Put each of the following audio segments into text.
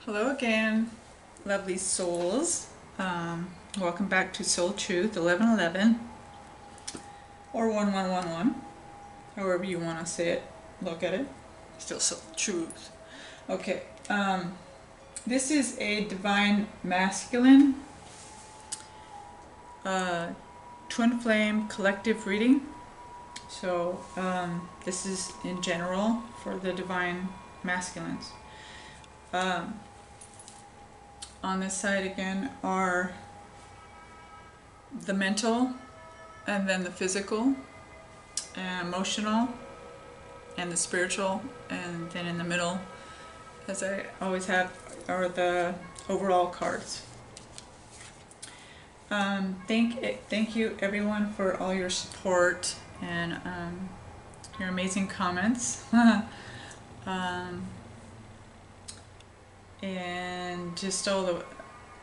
Hello again, lovely souls. Welcome back to Soul Truth 1111 or 1111, however you want to say it, look at it. Still Soul Truth. Okay, this is a Divine Masculine Twin Flame collective reading. So this is in general for the Divine Masculines. On this side again are the mental, and then the physical, and emotional, and the spiritual, and then in the middle, as I always have, are the overall cards. Thank you everyone for all your support and your amazing comments. And just all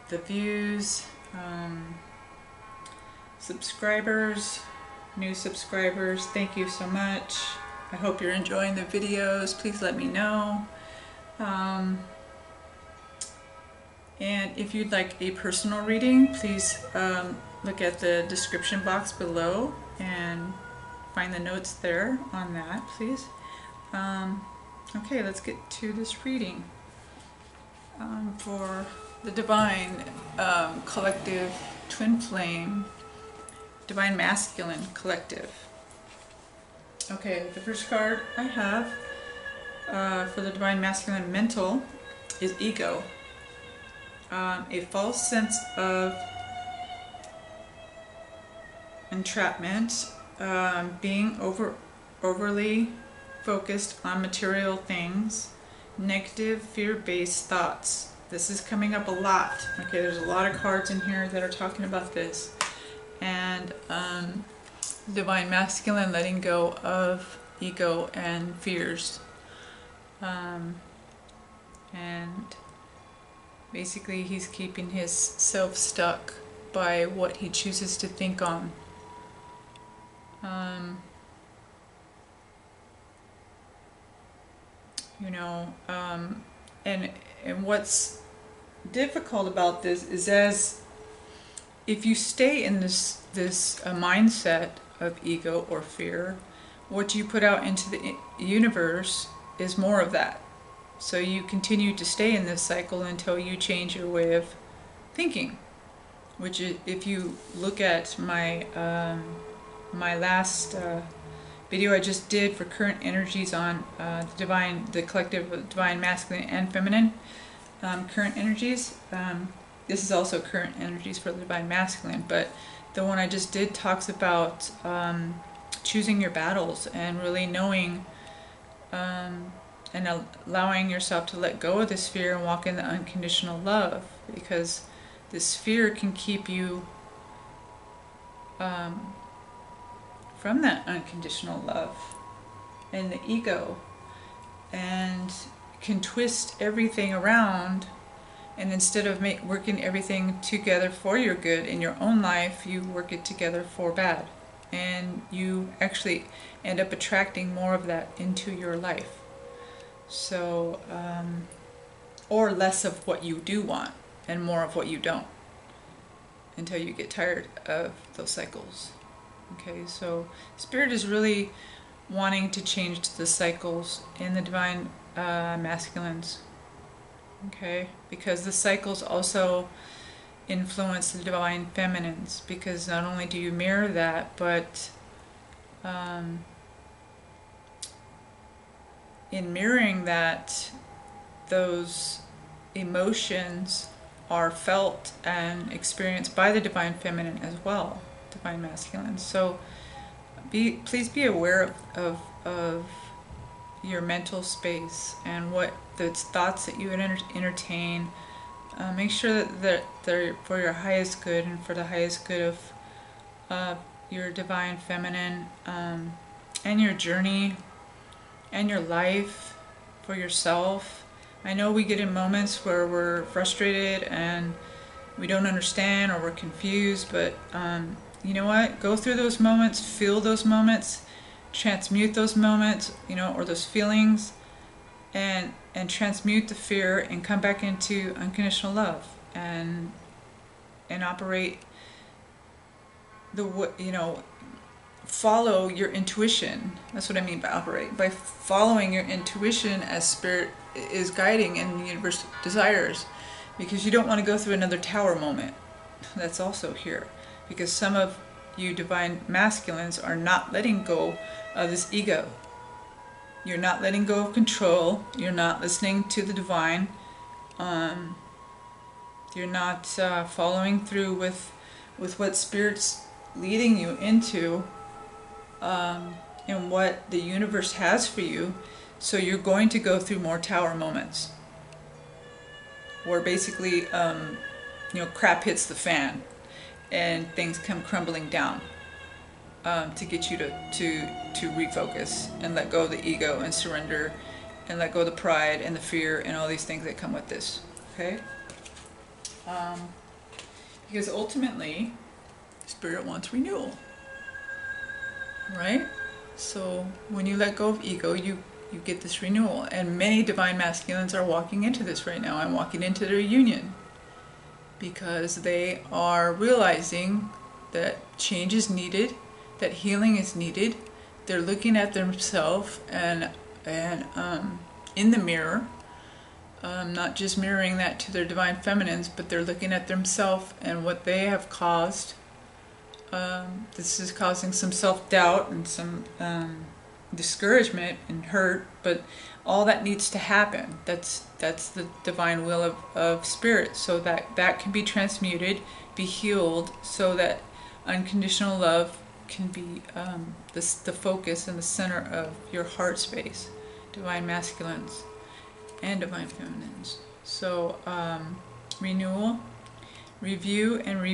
the views, subscribers, new subscribers, thank you so much. I hope you're enjoying the videos. Please let me know. And if you'd like a personal reading, please look at the description box below and find the notes there on that, please. Okay, let's get to this reading. For the Divine Collective Twin Flame, Divine Masculine Collective. Okay, the first card I have for the Divine Masculine Mental is Ego. A false sense of entrapment, being overly focused on material things, negative fear-based thoughts. This is coming up a lot. Okay, there's a lot of cards in here that are talking about this. And Divine Masculine, letting go of ego and fears. And basically he's keeping his self stuck by what he chooses to think on. You know, and what's difficult about this is, as if you stay in this mindset of ego or fear, what you put out into the universe is more of that. So you continue to stay in this cycle until you change your way of thinking, which is, if you look at my my last video I just did for current energies on the collective Divine Masculine and Feminine current energies. This is also current energies for the Divine Masculine, but the one I just did talks about choosing your battles and really knowing and allowing yourself to let go of this fear and walk in the unconditional love, because this fear can keep you from that unconditional love and the ego, and can twist everything around, and instead of working everything together for your good in your own life, you work it together for bad, and you actually end up attracting more of that into your life. So or less of what you do want and more of what you don't, until you get tired of those cycles. Okay, so Spirit is really wanting to change the cycles in the Divine Masculines. Okay, because the cycles also influence the Divine Feminines, because not only do you mirror that, but in mirroring that, those emotions are felt and experienced by the Divine Feminine as well, Divine Masculine. So please be aware of your mental space and what the thoughts that you entertain. Make sure that they're for your highest good and for the highest good of your Divine Feminine, and your journey and your life, for yourself. I know we get in moments where we're frustrated and we don't understand, or we're confused, but you know what? Go through those moments, feel those moments, transmute those moments, you know, or those feelings, and transmute the fear and come back into unconditional love and operate follow your intuition. That's what I mean by operate. By following your intuition as spirit is guiding and the universe desires. Because you don't want to go through another tower moment. That's also here. Because some of you divine masculines are not letting go of this ego. You're not letting go of control. You're not listening to the divine. You're not following through with what spirit's leading you into, and what the universe has for you. So you're going to go through more tower moments, where basically, crap hits the fan, and things come crumbling down, to get you to refocus and let go of the ego and surrender, and let go of the pride and the fear and all these things that come with this. Okay. Because ultimately, Spirit wants renewal, right? So when you let go of ego, you get this renewal. And many divine masculines are walking into this right now and walking into their union, because they are realizing that change is needed, that healing is needed. They're looking at themselves and in the mirror. Not just mirroring that to their divine feminines, but they're looking at themselves and what they have caused. This is causing some self-doubt and some discouragement and hurt, but all that needs to happen. That's the divine will of spirit, so that can be transmuted, be healed, so that unconditional love can be the focus and the center of your heart space, divine masculines and divine feminines. So renewal, review, and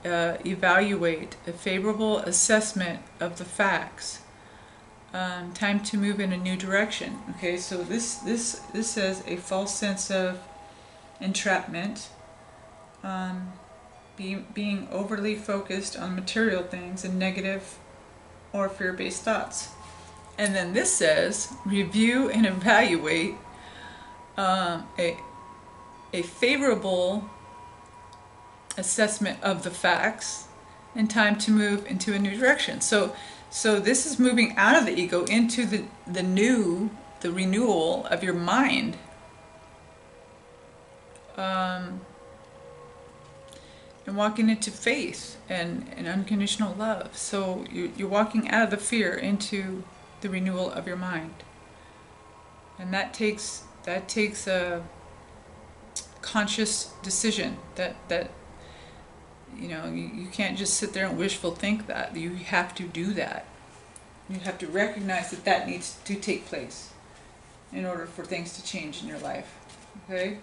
evaluate a favorable assessment of the facts. Time to move in a new direction. Okay, so this says a false sense of entrapment, being overly focused on material things and negative or fear-based thoughts. And then this says review and evaluate a favorable assessment of the facts, and time to move into a new direction. So this is moving out of the ego into the renewal of your mind. And walking into faith and unconditional love. So you're walking out of the fear into the renewal of your mind. And that takes a conscious decision that you can't just sit there and wishful think that. You have to do that. You have to recognize that needs to take place in order for things to change in your life. Okay?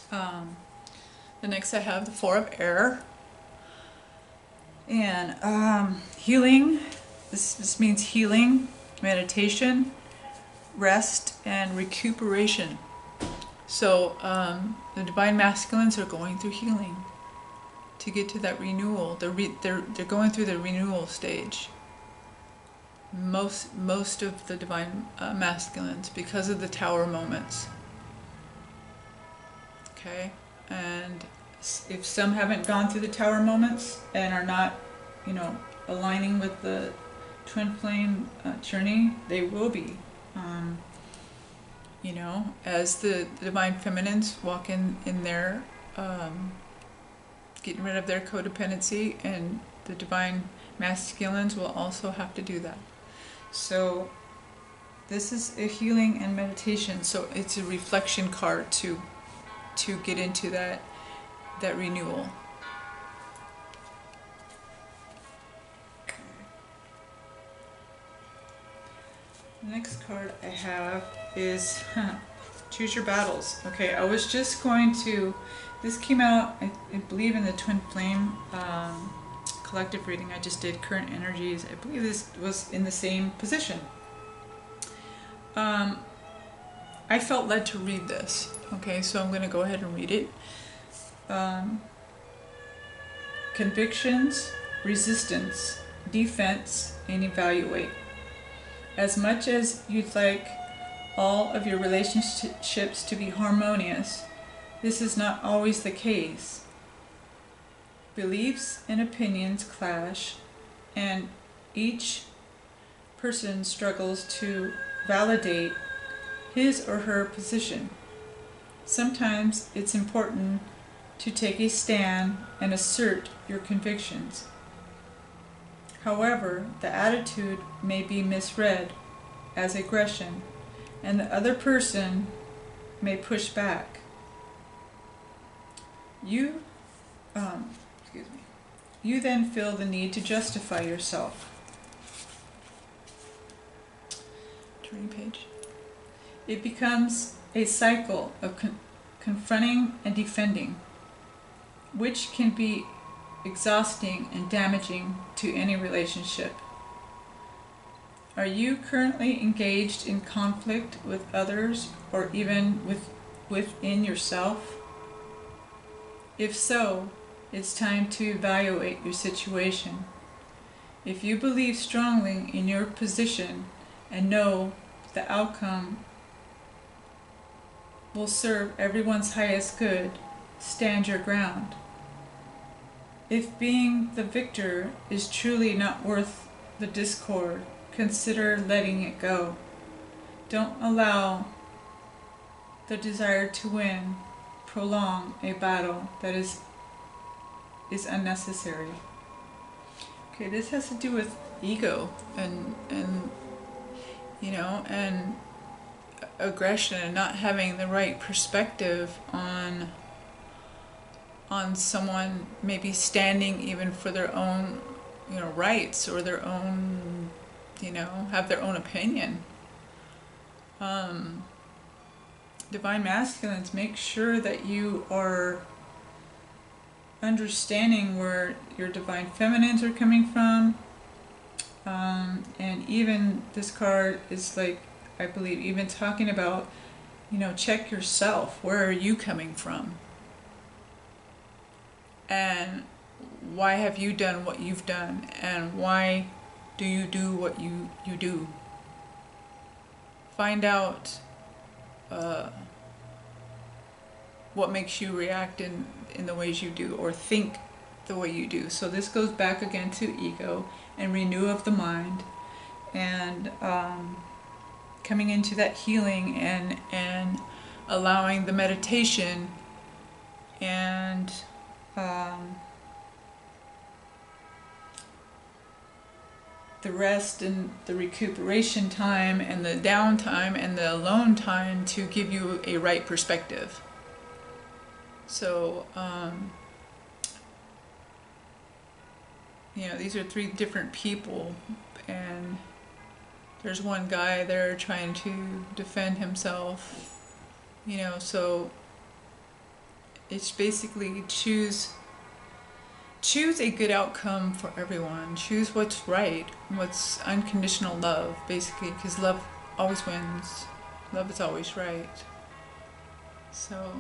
The next I have the Four of Air. And healing. This means healing, meditation, rest, and recuperation. So the divine masculines are going through healing to get to that renewal. They're going through the renewal stage. Most of the divine masculines, because of the tower moments. Okay, and if some haven't gone through the tower moments and are not, aligning with the twin flame journey, they will be. As the divine feminines walk in there, getting rid of their codependency, and the divine masculines will also have to do that. So this is a healing and meditation. So it's a reflection card to get into that renewal. Okay. The next card I have is Choose Your Battles. Okay, I was just going to, this came out, I believe, in the Twin Flame collective reading I just did, Current Energies. I believe this was in the same position. I felt led to read this. Okay, so I'm going to go ahead and read it. Convictions, resistance, defense, and evaluate. As much as you'd like all of your relationships to be harmonious. This is not always the case. Beliefs and opinions clash, and each person struggles to validate his or her position. Sometimes it's important to take a stand and assert your convictions. However, the attitude may be misread as aggression, and the other person may push back. You then feel the need to justify yourself. Turning page. It becomes a cycle of confronting and defending, which can be exhausting and damaging to any relationship. Are you currently engaged in conflict with others or even within yourself? If so, it's time to evaluate your situation. If you believe strongly in your position and know the outcome will serve everyone's highest good, stand your ground. If being the victor is truly not worth the discord, consider letting it go. Don't allow the desire to win prolong a battle that is unnecessary. Okay, this has to do with ego and aggression and not having the right perspective on someone maybe standing even for their own rights or their own have their own opinion. Divine masculines, make sure that you are understanding where your divine feminines are coming from. And even this card is like, I believe, even talking about, check yourself. Where are you coming from? And why have you done what you've done? And why do you do what you do? Find out what makes you react in the ways you do or think the way you do. So this goes back again to ego and renew of the mind and coming into that healing and allowing the meditation and the rest and the recuperation time and the downtime and the alone time to give you a right perspective. So, these are three different people, and there's one guy there trying to defend himself, so it's basically choose a good outcome for everyone. Choose what's right, what's unconditional love, basically, because love always wins. Love is always right. So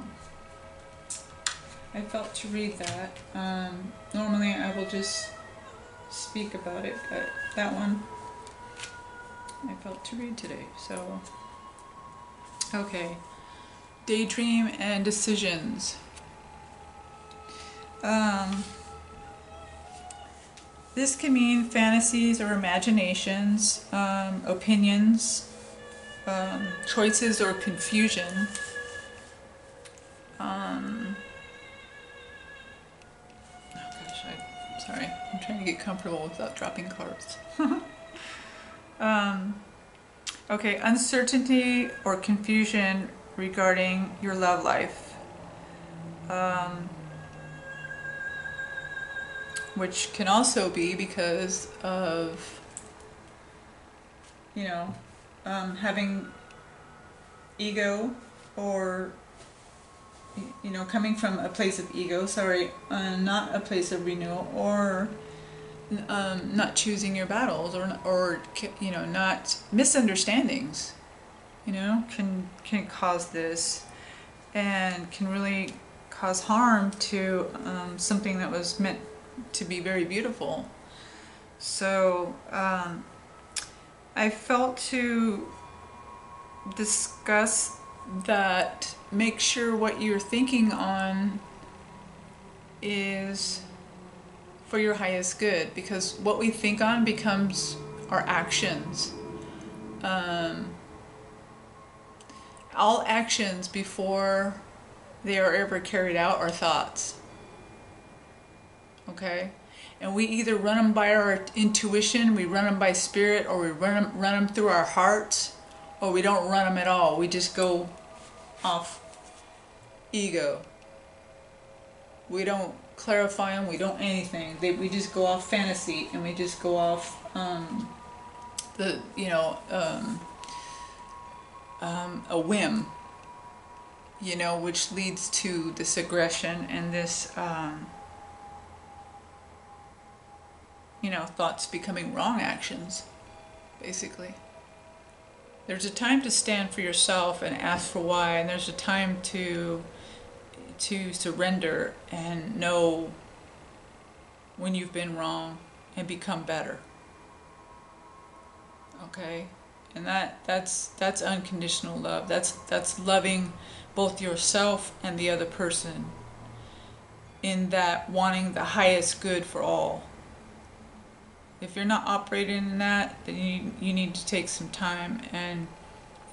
I felt to read that. Normally I will just speak about it, but that one I felt to read today. So, okay. Daydream and decisions. This can mean fantasies or imaginations, opinions, choices or confusion. Sorry, I'm trying to get comfortable without dropping cards. Okay, uncertainty or confusion regarding your love life. Which can also be because of, having ego or, coming from a place of ego, not a place of renewal, or not choosing your battles, or not misunderstandings, can cause this and can really cause harm to something that was meant to be very beautiful. So I felt to discuss that make sure what you're thinking on is for your highest good, because what we think on becomes our actions. All actions before they are ever carried out are thoughts. Okay? And we either run them by our intuition, we run them by spirit, or we run them through our hearts, or we don't run them at all. We just go off ego. We don't clarify them, we don't anything. We just go off fantasy, and we just go off a whim, which leads to this aggression and this thoughts becoming wrong actions, basically. There's a time to stand for yourself and ask for why, and there's a time to surrender and know when you've been wrong and become better. Okay? And that's unconditional love. That's loving both yourself and the other person, in that wanting the highest good for all. If you're not operating in that, then you need to take some time and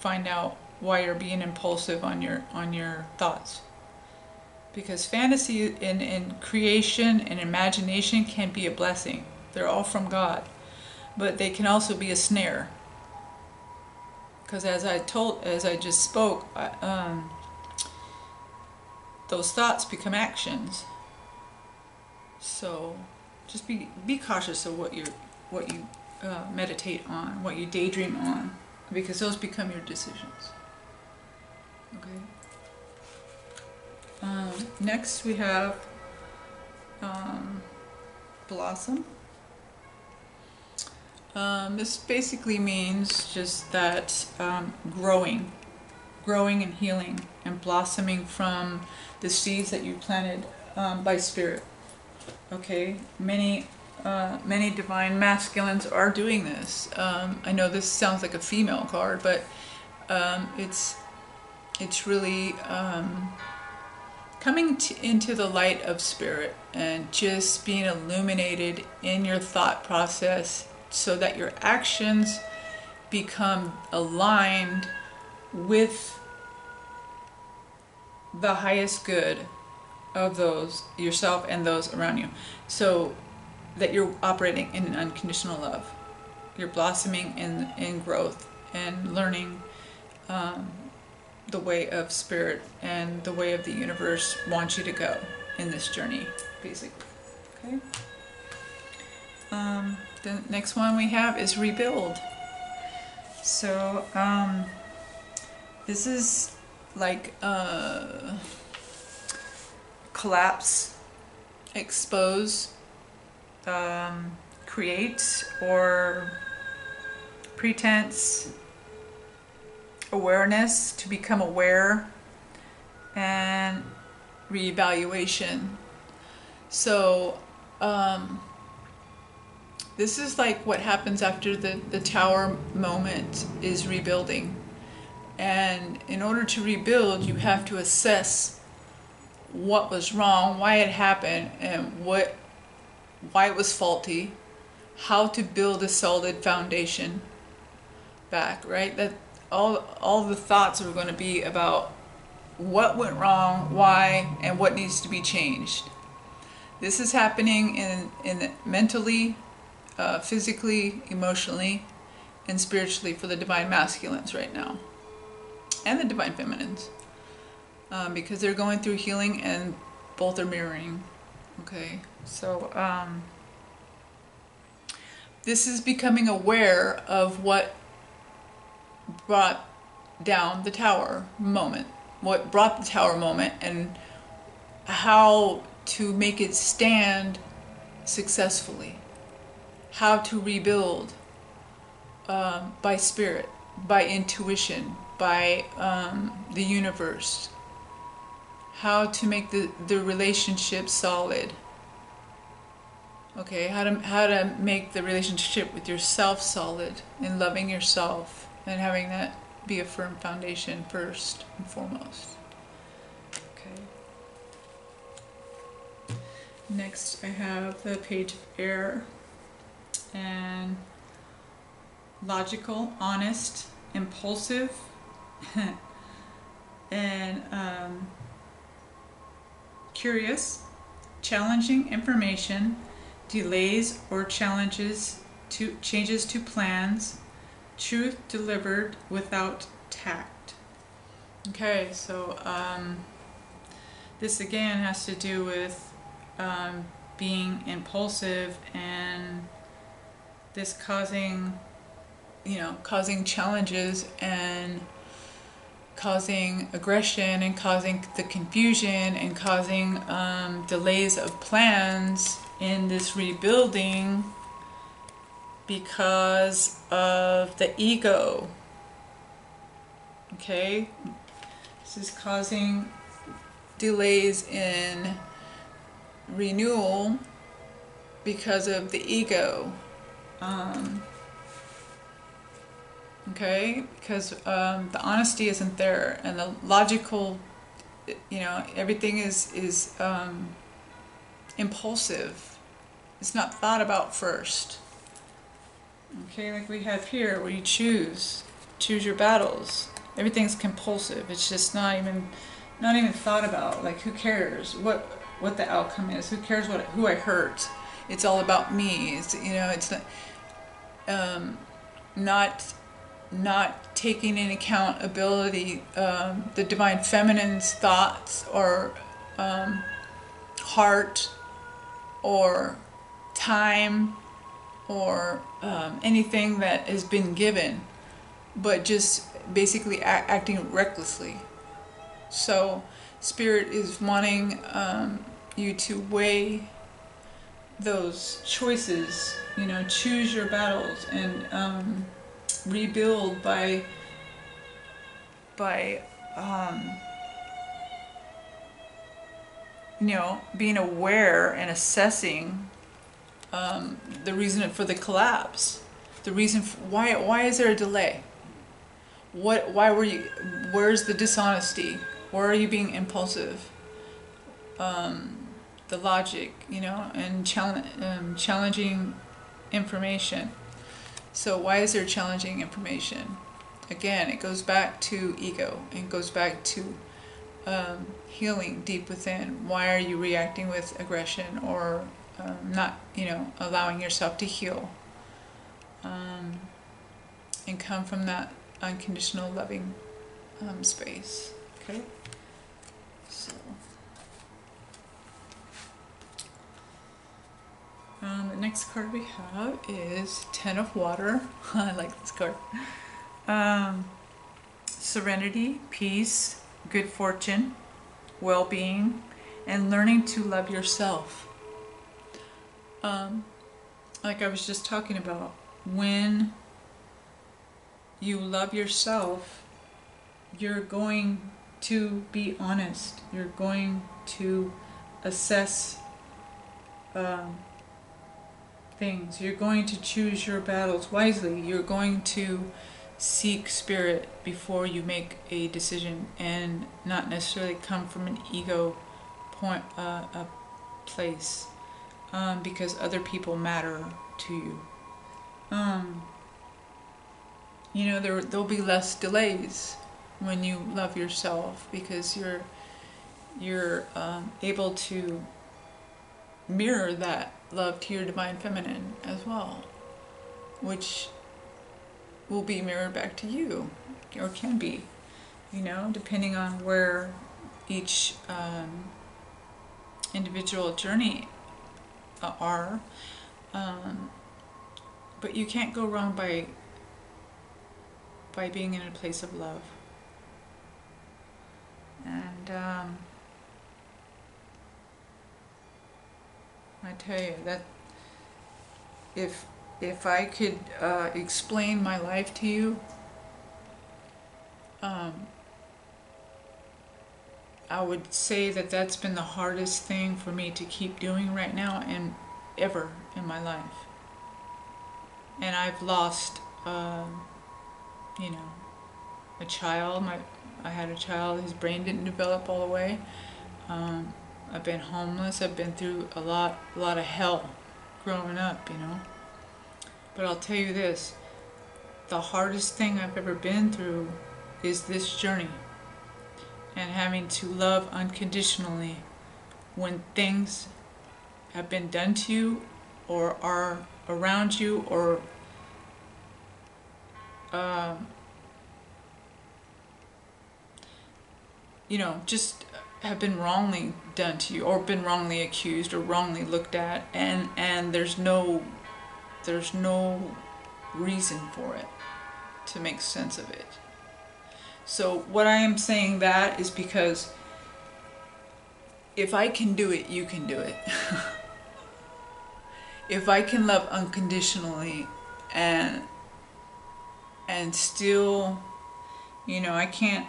find out why you're being impulsive on your thoughts. Because fantasy and creation and imagination can be a blessing. They're all from God. But they can also be a snare. Because as I just spoke, those thoughts become actions. So just be cautious of what you meditate on, what you daydream on, because those become your decisions. Okay. Next we have blossom. This basically means just that growing and healing and blossoming from the seeds that you planted by spirit. Okay, many divine masculines are doing this. I know this sounds like a female card, but it's really coming into the light of spirit and just being illuminated in your thought process, so that your actions become aligned with the highest good of those, yourself and those around you, so that you're operating in an unconditional love. You're blossoming in growth and learning the way of spirit and the way of the universe wants you to go in this journey, basically. Okay. The next one we have is rebuild. So this is like collapse, expose, create, or pretense, awareness, to become aware, and reevaluation. So this is like what happens after the tower moment is rebuilding. And in order to rebuild, you have to assess what was wrong, why it happened, and why it was faulty, how to build a solid foundation back, right? That all the thoughts are going to be about what went wrong, why, and what needs to be changed. This is happening in mentally, physically, emotionally, and spiritually for the divine masculines right now, and the divine feminines, because they're going through healing and both are mirroring. Okay, so this is becoming aware of what brought down the tower moment, what brought the tower moment, and how to make it stand successfully, how to rebuild by spirit, by intuition, by the universe, how to make the relationship solid. Okay, how to make the relationship with yourself solid, and loving yourself, and having that be a firm foundation first and foremost. Okay. Next I have the Page of Air, and logical, honest, impulsive, and curious, challenging information, delays or changes to plans, truth delivered without tact. Okay, so this again has to do with being impulsive, and this causing challenges and causing aggression and causing the confusion and causing delays of plans in this rebuilding because of the ego. Okay, this is causing delays in renewal because of the ego. Okay, because the honesty isn't there, and the logical, everything is impulsive. It's not thought about first. Okay, like we have here, where you choose your battles. Everything's compulsive. It's just not even thought about. Like, who cares what the outcome is? Who cares who I hurt? It's all about me. It's it's not taking into accountability the divine feminine's thoughts or heart or time or anything that has been given, but just basically acting recklessly. So Spirit is wanting you to weigh those choices, choose your battles, and rebuild by being aware and assessing the reason for the collapse, the reason why is there a delay? Where's the dishonesty? Where are you being impulsive? The logic, and challenging information. So why is there challenging information? Again, it goes back to ego, and goes back to healing deep within. Why are you reacting with aggression or not, allowing yourself to heal? And come from that unconditional loving space. Okay? So the next card we have is Ten of Water. I like this card. Serenity, peace, good fortune, well-being, and learning to love yourself. Like I was just talking about, when you love yourself, you're going to be honest. You're going to assess things. You're going to choose your battles wisely. You're going to seek Spirit before you make a decision, and not necessarily come from an ego point, a place, because other people matter to you. There'll be less delays when you love yourself, because you're able to mirror that love to your divine feminine as well, which will be mirrored back to you, or can be, depending on where each individual journey are. But you can't go wrong by being in a place of love. And I tell you that if I could explain my life to you, I would say that that's been the hardest thing for me to keep doing right now and ever in my life. And I've lost, a child. I had a child. His brain didn't develop all the way. I've been homeless. I've been through a lot of hell growing up, you know. But I'll tell you this, the hardest thing I've ever been through is this journey, and having to love unconditionally when things have been done to you or are around you, or you know, just have been wrongly done to you, or been wrongly accused, or wrongly looked at, and there's no reason for it to make sense of it. So what I am saying that is because if I can do it, you can do it. If I can love unconditionally and still, you know, I can't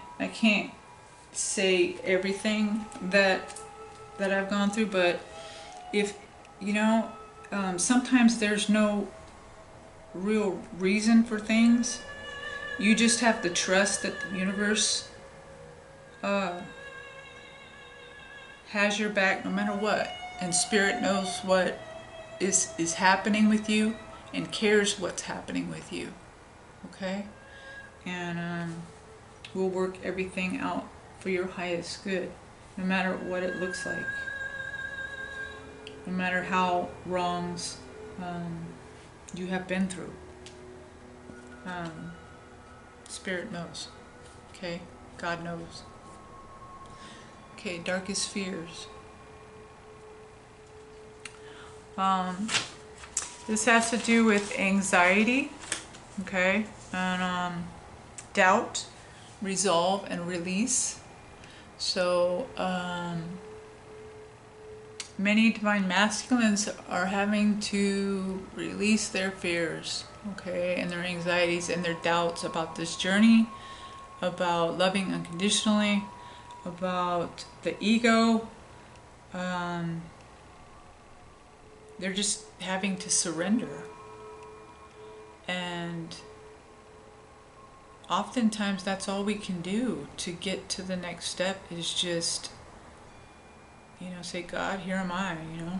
say everything that I've gone through, but if, you know, sometimes there's no real reason for things. You just have to trust that the universe has your back no matter what, and Spirit knows what is happening with you and cares what's happening with you. Okay? And we'll work everything out for your highest good, no matter what it looks like, no matter how wrongs you have been through. Spirit knows. Okay? God knows. Okay, darkest fears. This has to do with anxiety, okay, and doubt, resolve, and release. So many divine masculines are having to release their fears, okay, and their anxieties and their doubts about this journey, about loving unconditionally, about the ego. They're just having to surrender. And oftentimes that's all we can do to get to the next step, is just, you know, say, God, here am I, you know.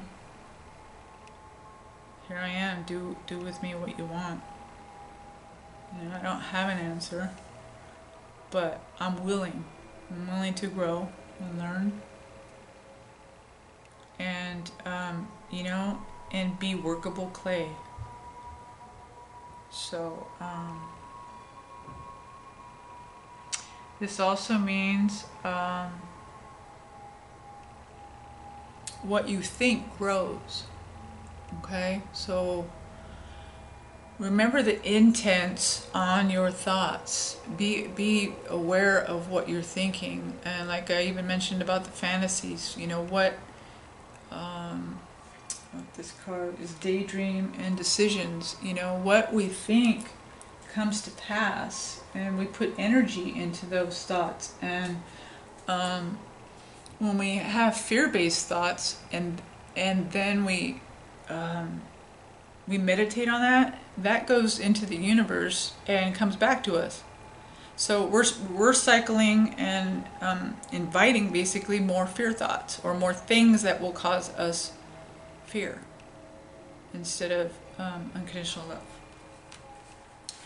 Here I am, do with me what you want. You know, I don't have an answer, but I'm willing. I'm willing to grow and learn. And, you know, and be workable clay. So, this also means what you think grows. Okay? So, remember the intents on your thoughts. Be aware of what you're thinking. And like I even mentioned about the fantasies, you know, what this card is daydream and decisions. You know, what we think comes to pass, and we put energy into those thoughts. And when we have fear-based thoughts, and then we meditate on that, that goes into the universe and comes back to us. So we're cycling and inviting basically more fear thoughts, or more things that will cause us fear, instead of unconditional love.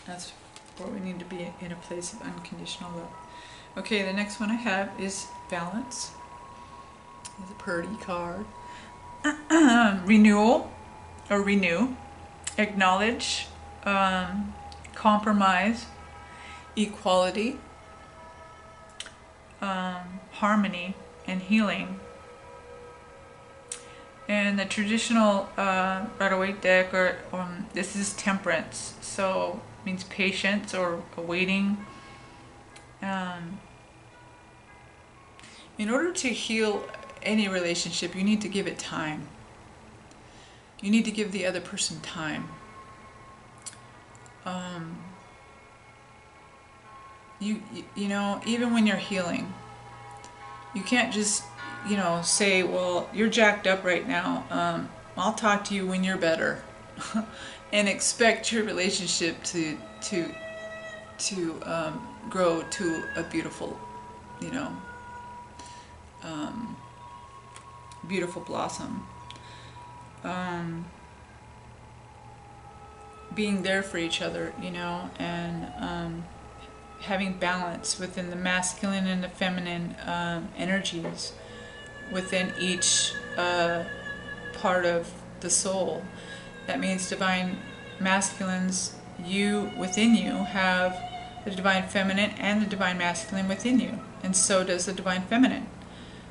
That's where we need to be, in a place of unconditional love. Okay, the next one I have is balance. It's a pretty card. Renewal, or renew, acknowledge, compromise, equality, harmony, and healing. And the traditional Rider-Waite deck, or this is temperance, so it means patience or awaiting. In order to heal any relationship, you need to give it time. You need to give the other person time. You know, even when you're healing, you can't just, you know, say, well, you're jacked up right now, I'll talk to you when you're better, and expect your relationship to grow to a beautiful, beautiful blossom. Being there for each other, and having balance within the masculine and the feminine energies within each part of the soul. That means divine masculines, within you have the divine feminine and the divine masculine within you, and so does the divine feminine.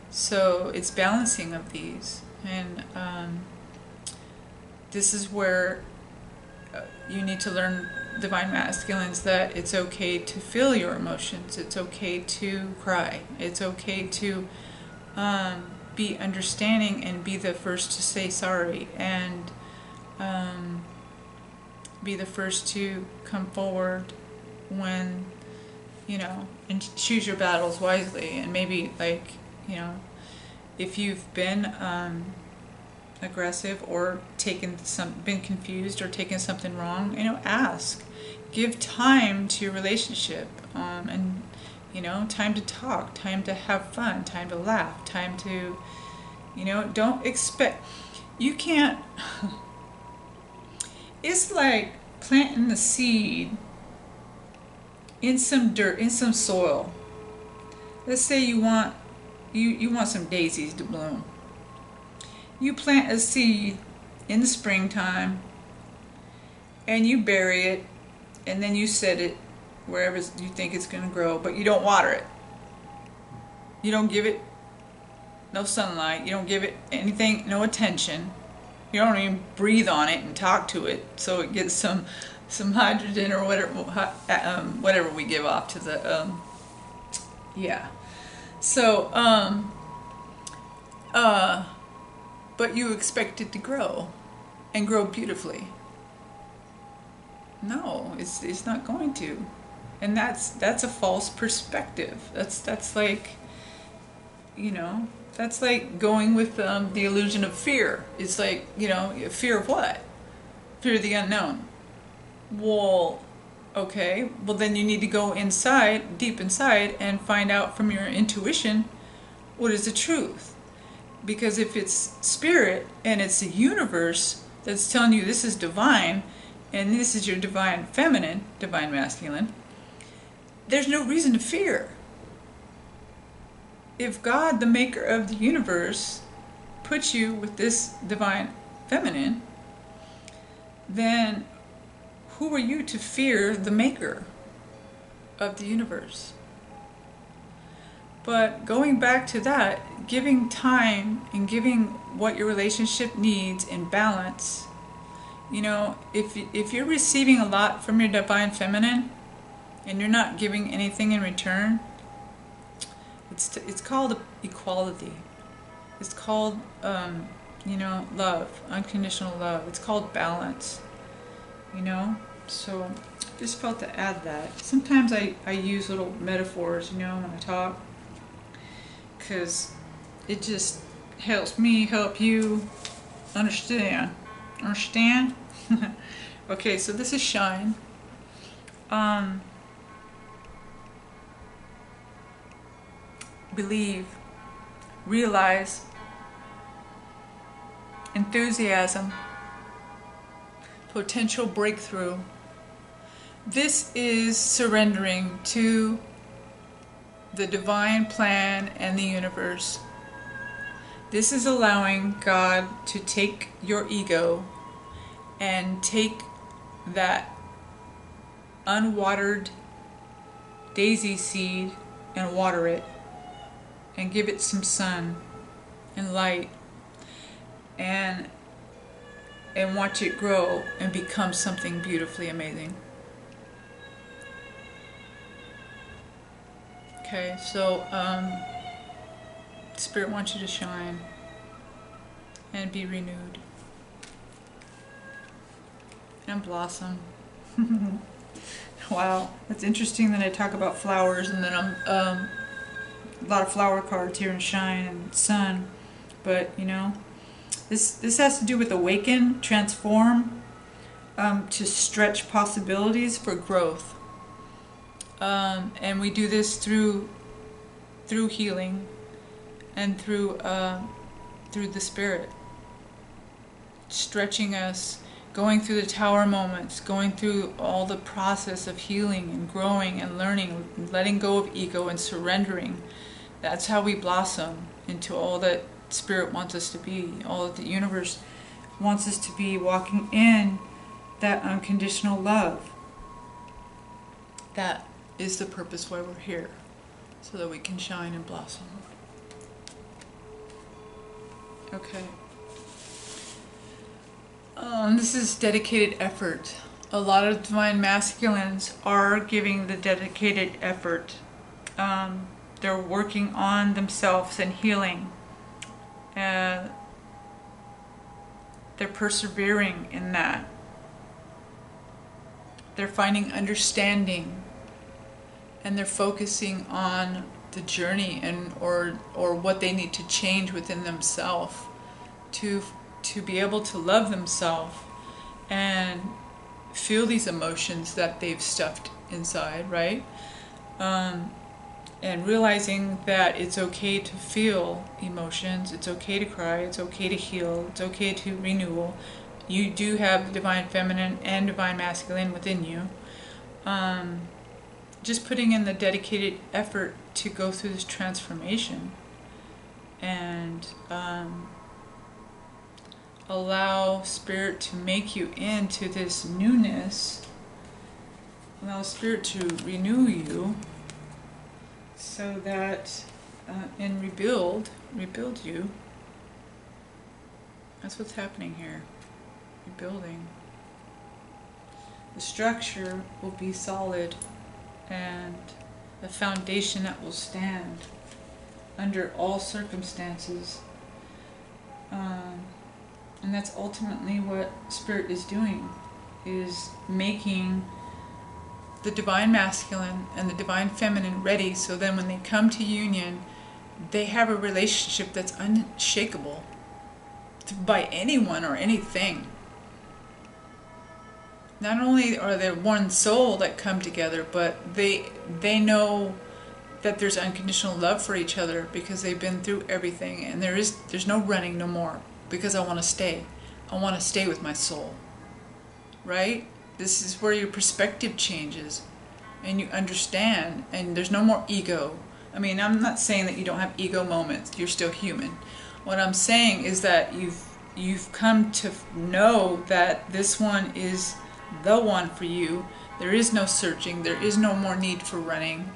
So it's balancing of these, and this is where you need to learn, divine masculines, that it's okay to feel your emotions, it's okay to cry, it's okay to be understanding and be the first to say sorry, and be the first to come forward when, and choose your battles wisely. And maybe, if you've been aggressive or been confused or taken something wrong, ask. Give time to your relationship, and time to talk, time to have fun, time to laugh, time to, don't expect, you can't, it's like planting the seed in some dirt, in some soil. Let's say you want some daisies to bloom. You plant a seed in the springtime, and you bury it, and then you set it wherever you think it's going to grow, but you don't water it. You don't give it no sunlight. You don't give it anything, no attention. You don't even breathe on it and talk to it so it gets some hydrogen or whatever we give off to the So but you expect it to grow and grow beautifully. No, it's not going to. And that's a false perspective. That's like, that's like going with the illusion of fear. It's like, fear of what? Fear of the unknown. Well, okay, well then you need to go inside, deep inside, and find out from your intuition what is the truth. Because if it's spirit and it's the universe that's telling you this is divine and this is your divine feminine, divine masculine, there's no reason to fear. If God, the maker of the universe, puts you with this divine feminine, then who are you to fear the maker of the universe? But going back to that, giving time and giving what your relationship needs in balance, if you're receiving a lot from your divine feminine and you're not giving anything in return, it's called equality. It's called love, unconditional love. It's called balance. So just felt to add that. Sometimes I use little metaphors, when I talk, because it just helps me help you understand. Okay, so this is shine. Believe, realize, enthusiasm, potential breakthrough. This is surrendering to the divine plan and the universe. This is allowing God to take your ego and take that unwatered daisy seed and water it and give it some sun and light and watch it grow and become something beautifully amazing. Okay, so Spirit wants you to shine and be renewed and blossom. Wow, that's interesting that I talk about flowers, and then I'm a lot of flower cards here in shine and sun, but this has to do with awaken, transform, to stretch possibilities for growth. And we do this through healing and through the Spirit, stretching us, going through the tower moments, going through all the process of healing and growing and learning, letting go of ego and surrendering. That's how we blossom into all that Spirit wants us to be, all that the universe wants us to be, walking in that unconditional love. That is the purpose why we're here, so that we can shine and blossom. Okay. This is dedicated effort. A lot of divine masculines are giving the dedicated effort. They're working on themselves and healing. They're persevering in that. They're finding understanding, and they're focusing on the journey and or what they need to change within themselves to be able to love themselves and feel these emotions that they've stuffed inside, right? And realizing that it's okay to feel emotions, it's okay to cry, it's okay to heal, it's okay to renewal. You do have the divine feminine and divine masculine within you. Just putting in the dedicated effort to go through this transformation and allow Spirit to make you into this newness, allow Spirit to renew you so that and rebuild you. That's what's happening here. Rebuilding. The structure will be solid and a foundation that will stand under all circumstances. And that's ultimately what Spirit is doing, is making the divine masculine and the divine feminine ready, so then when they come to union, they have a relationship that's unshakable by anyone or anything. Not only are they one soul that come together, but they know that there's unconditional love for each other because they've been through everything, and there's no running no more, because I want to stay. I want to stay with my soul. Right? This is where your perspective changes and you understand, and there's no more ego. I mean, I'm not saying that you don't have ego moments. You're still human. What I'm saying is that you've come to know that this one is the one for you. There is no searching. There is no more need for running.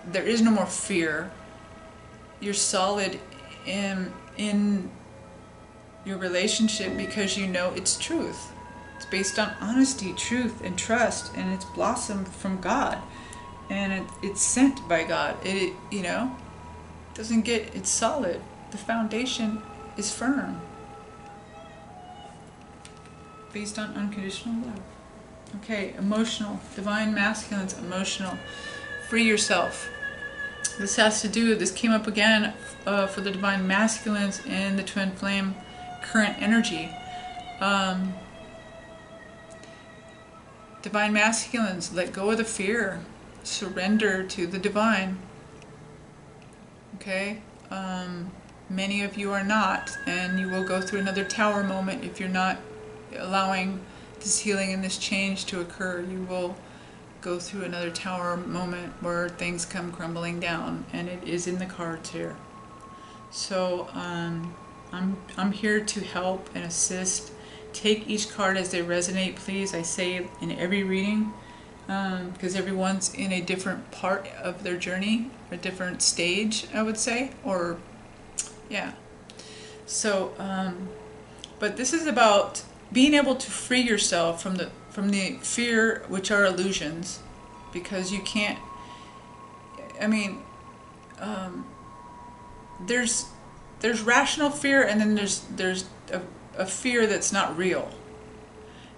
There is no more fear. You're solid in your relationship because you know it's truth. It's based on honesty, truth, and trust, and it's blossomed from God, and it's sent by God. It doesn't get, it's solid. The foundation is firm, based on unconditional love. Okay, emotional, divine masculine's emotional. Free yourself. This came up again for the divine masculines in the twin flame current energy. Divine masculines, let go of the fear. Surrender to the divine. Okay? Many of you are not, and you will go through another tower moment if you're not allowing this healing and this change to occur. You will go through another tower moment where things come crumbling down, and it is in the cards here. So I'm here to help and assist. Take each card as they resonate, please. I say in every reading, because everyone's in a different part of their journey, a different stage, I would say, or yeah. So, but this is about being able to free yourself from the fear, which are illusions, because you can't. I mean, there's rational fear, and then there's a fear that's not real,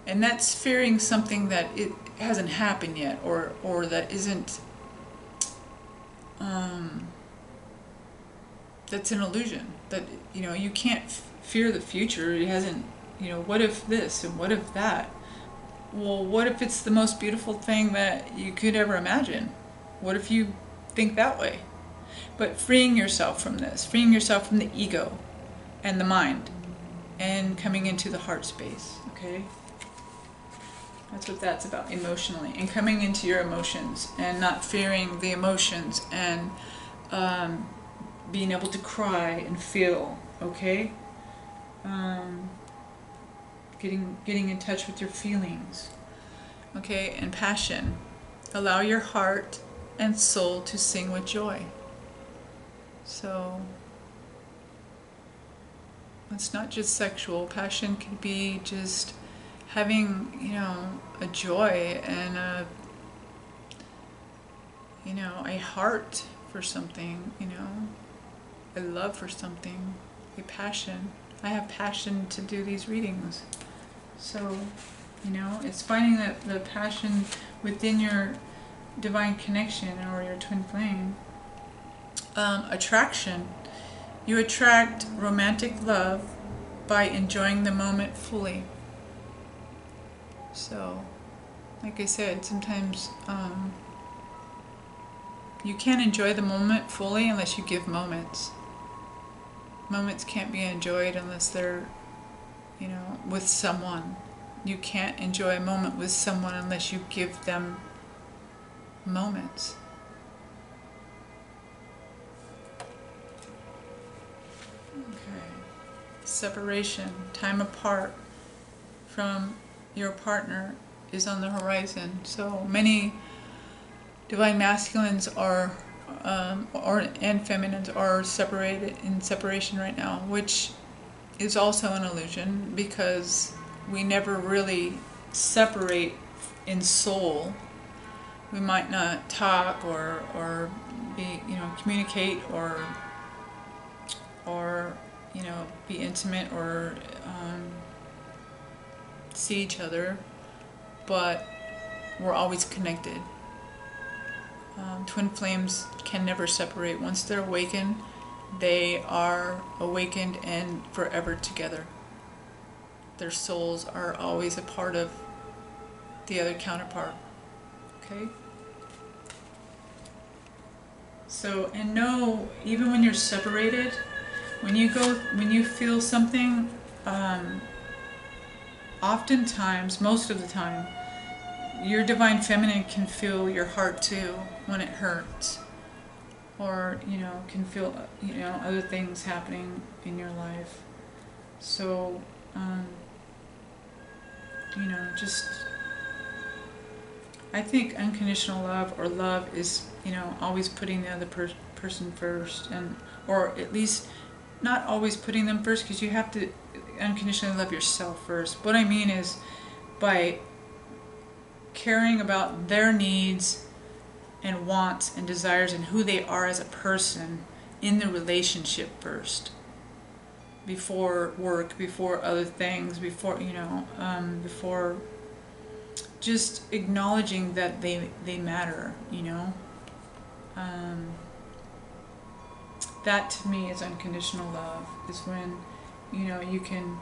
and that's fearing something that it hasn't happened yet, or that isn't. That's an illusion. That you can't fear the future. It hasn't. What if this and what if that? Well, what if it's the most beautiful thing that you could ever imagine? What if you think that way? But freeing yourself from this, freeing yourself from the ego and the mind, and coming into the heart space, okay? That's what that's about, emotionally. And coming into your emotions and not fearing the emotions, and being able to cry and feel, okay? Getting in touch with your feelings, okay? And passion. Allow your heart and soul to sing with joy. So it's not just sexual. Passion can be just having, you know, a joy and a heart for something, you know, a love for something, a passion. I have passion to do these readings. So, you know, it's finding that the passion within your divine connection or your twin flame. Attraction. You attract romantic love by enjoying the moment fully. So, like I said, sometimes you can't enjoy the moment fully unless you give moments. Moments can't be enjoyed unless they're, you know, with someone. You can't enjoy a moment with someone unless you give them moments. Okay. Separation, time apart from your partner is on the horizon. So many divine masculines are and feminines are separated in separation right now, which is also an illusion, because we never really separate in soul. We might not talk or be, you know, communicate or you know, be intimate or see each other, but we're always connected. Twin flames can never separate. Once they're awakened, they are awakened and forever together. Their souls are always a part of the other counterpart. Okay? So, and know, even when you're separated, when you feel something, oftentimes, most of the time, your divine feminine can feel your heart too when it hurts, or, you know, can feel, you know, other things happening in your life. So, you know, just, I think unconditional love, or love, is, you know, always putting the other person first, and, or at least not always putting them first, because you have to unconditionally love yourself first. What I mean is, by caring about their needs and wants and desires and who they are as a person in the relationship first, before work, before other things, before, you know, before just acknowledging that they matter, you know. That to me is unconditional love, is when, you know, you can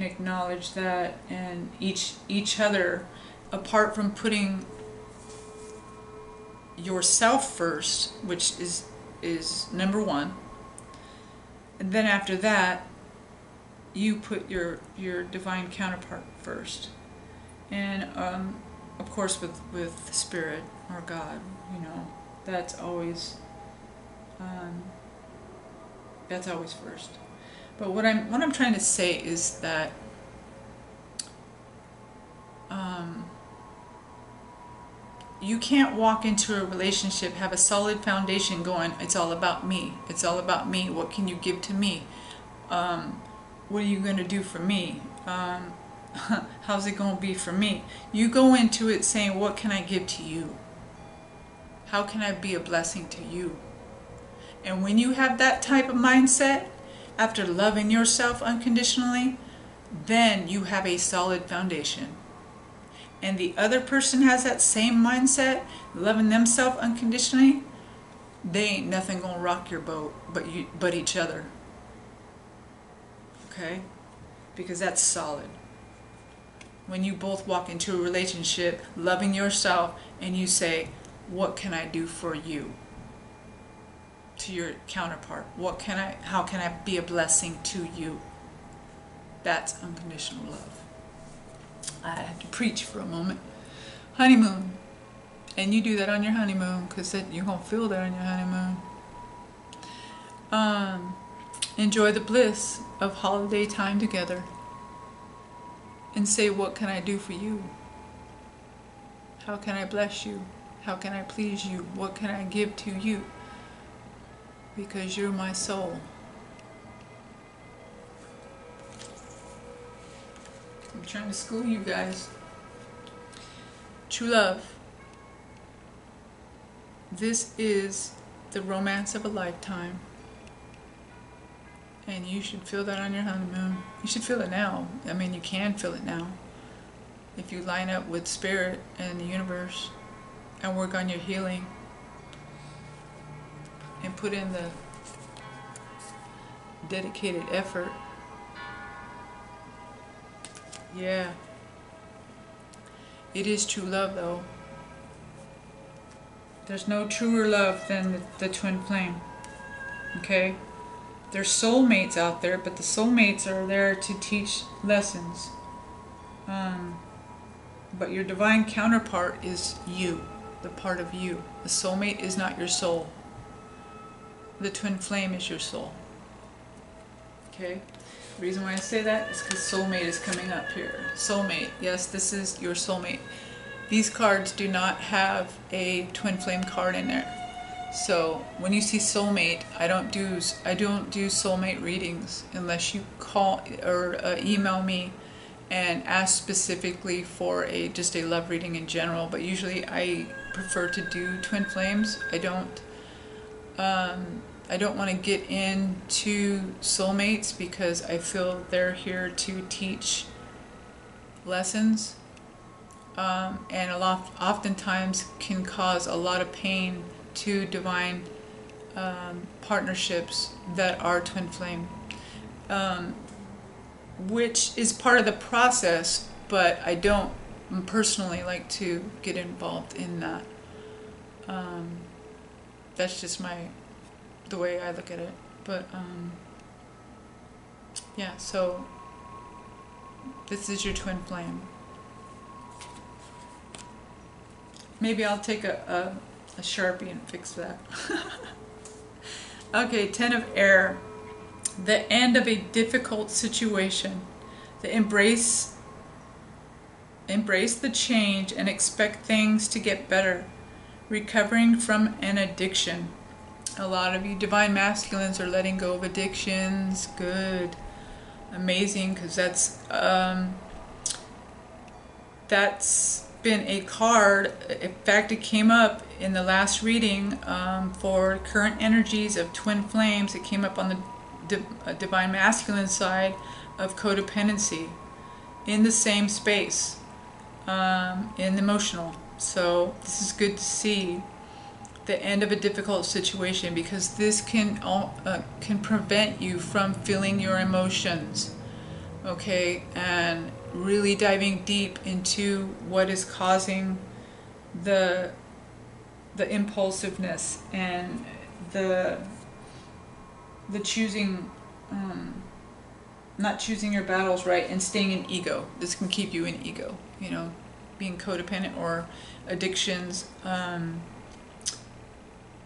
acknowledge that, and each other, apart from putting yourself first, which is number one, and then after that you put your divine counterpart first, and of course with spirit or God, you know, that's always first. But what I'm trying to say is that you can't walk into a relationship, have a solid foundation going, it's all about me, it's all about me, what can you give to me, what are you going to do for me, how's it going to be for me. You go into it saying, what can I give to you, how can I be a blessing to you. And when you have that type of mindset, after loving yourself unconditionally, then you have a solid foundation. And the other person has that same mindset, loving themselves unconditionally, they ain't nothing gonna rock your boat but each other. Okay? Because that's solid. When you both walk into a relationship, loving yourself, and you say, what can I do for you? To your counterpart. How can I be a blessing to you? That's unconditional love. I had to preach for a moment. Honeymoon. And you do that on your honeymoon, because you're going to feel that on your honeymoon. Enjoy the bliss of holiday time together. And say, what can I do for you? How can I bless you? How can I please you? What can I give to you? Because you're my soul. I'm trying to school you guys. True love. This is the romance of a lifetime. And you should feel that on your honeymoon. You should feel it now. I mean, you can feel it now. If you line up with Spirit and the universe and work on your healing and put in the dedicated effort. Yeah. It is true love, though. There's no truer love than the twin flame. Okay? There's soulmates out there, but the soulmates are there to teach lessons. But your divine counterpart is you, the part of you. The soulmate is not your soul. The twin flame is your soul. Okay? The reason why I say that is because soulmate is coming up here. Soulmate, yes, this is your soulmate. These cards do not have a twin flame card in there. So when you see soulmate, I don't do soulmate readings unless you call or email me and ask specifically for just a love reading in general. But usually I prefer to do twin flames. I don't want to get into soulmates because I feel they're here to teach lessons, and oftentimes can cause a lot of pain to divine partnerships that are twin flame, which is part of the process, but I don't personally like to get involved in that. That's just the way I look at it. But yeah, so this is your twin flame. Maybe I'll take a Sharpie and fix that. Okay, 10 of Air. The end of a difficult situation. Embrace the change and expect things to get better. Recovering from an addiction. A lot of you divine masculines are letting go of addictions. Good. Amazing, because that's been a card. In fact, it came up in the last reading for current energies of twin flames. It came up on the divine masculine side of codependency in the same space, in emotional. So this is good to see the end of a difficult situation, because this can prevent you from feeling your emotions, okay, and really diving deep into what is causing the impulsiveness and the choosing, not choosing your battles right and staying in ego. This can keep you in ego, being codependent or addictions.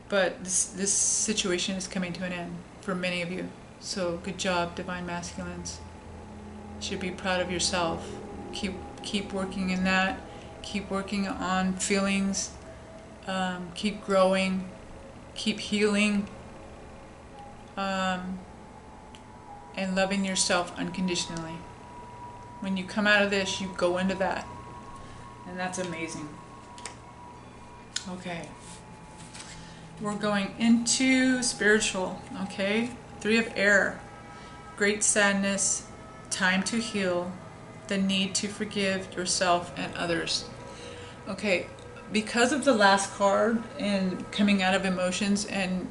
But this situation is coming to an end for many of you. So good job, divine masculines. You should be proud of yourself. Keep working in that. Keep working on feelings. Keep growing. Keep healing. And loving yourself unconditionally. When you come out of this, you go into that. And that's amazing. Okay. We're going into spiritual, okay? 3 of Air. Great sadness, time to heal, the need to forgive yourself and others. Okay, because of the last card and coming out of emotions, and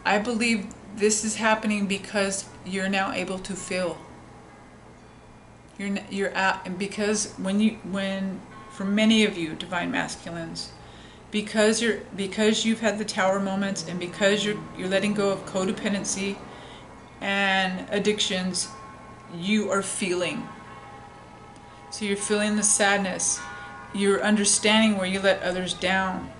I believe this is happening because you're now able to feel. You're out, and because when for many of you divine masculines, because you've had the tower moments, and because you're letting go of codependency and addictions, you are feeling. So you're feeling the sadness. You're understanding where you let others down.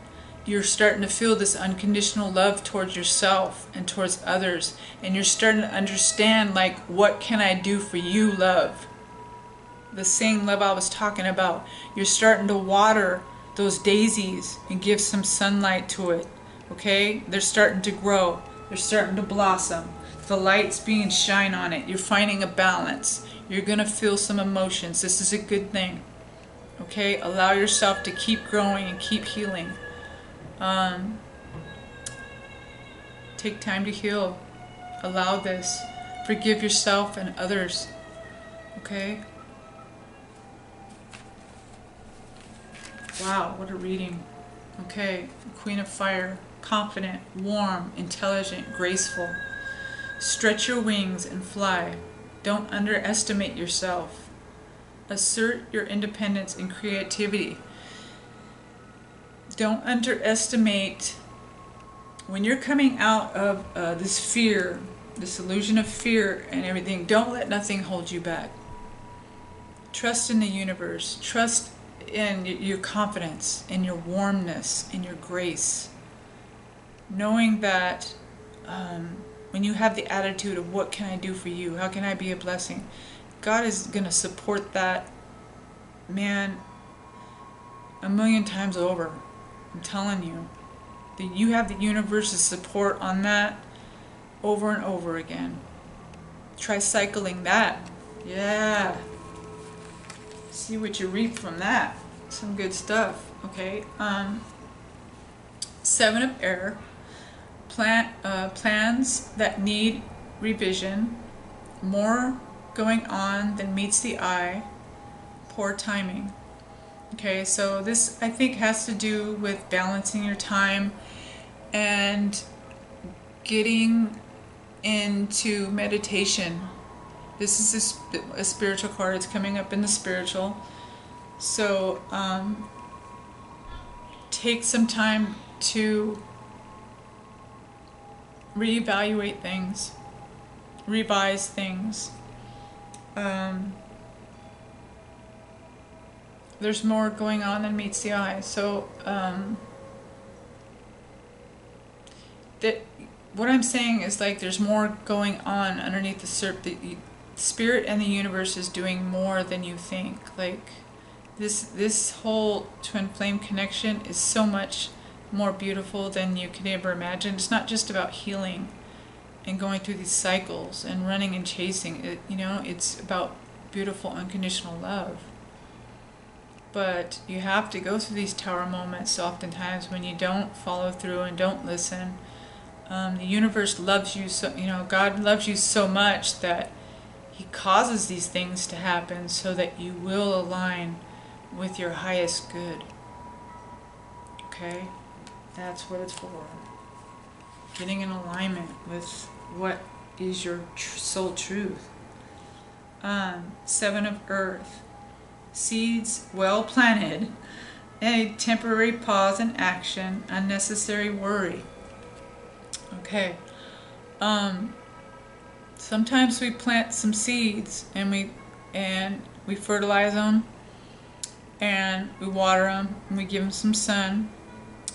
You're starting to feel this unconditional love towards yourself and towards others. And you're starting to understand, like, what can I do for you, love? The same love I was talking about. You're starting to water those daisies and give some sunlight to it. Okay? They're starting to grow. They're starting to blossom. The light's being shine on it. You're finding a balance. You're going to feel some emotions. This is a good thing. Okay? Allow yourself to keep growing and keep healing. Take time to heal. Allow this. Forgive yourself and others. Okay? Wow, what a reading. Okay, Queen of Fire. Confident, warm, intelligent, graceful. Stretch your wings and fly. Don't underestimate yourself. Assert your independence and creativity. Don't underestimate, when you're coming out of this fear, this illusion of fear and everything, don't let nothing hold you back. Trust in the universe. Trust in your confidence, in your warmness, in your grace. Knowing that when you have the attitude of what can I do for you? How can I be a blessing? God is going to support that, man, a million times over. I'm telling you. That you have the universe's support on that over and over again. Try cycling that. Yeah. See what you reap from that. Some good stuff. Okay. Seven of Air. Plans that need revision. More going on than meets the eye. Poor timing. Okay, so this, I think, has to do with balancing your time and getting into meditation. This is a spiritual card. It's coming up in the spiritual. So take some time to reevaluate things, revise things. There's more going on than meets the eye. So that what I'm saying is, like, there's more going on underneath the surface. The spirit and the universe is doing more than you think. Like this whole twin flame connection is so much more beautiful than you could ever imagine. It's not just about healing and going through these cycles and running and chasing it. You know, it's about beautiful unconditional love. But you have to go through these tower moments oftentimes when you don't follow through and don't listen. The universe loves you so, you know, God loves you so much that He causes these things to happen so that you will align with your highest good. Okay? That's what it's for. Getting in alignment with what is your soul truth. Seven of Earth. Seeds well planted, a temporary pause in action, unnecessary worry. Okay. Sometimes we plant some seeds and we fertilize them and we water them and we give them some sun.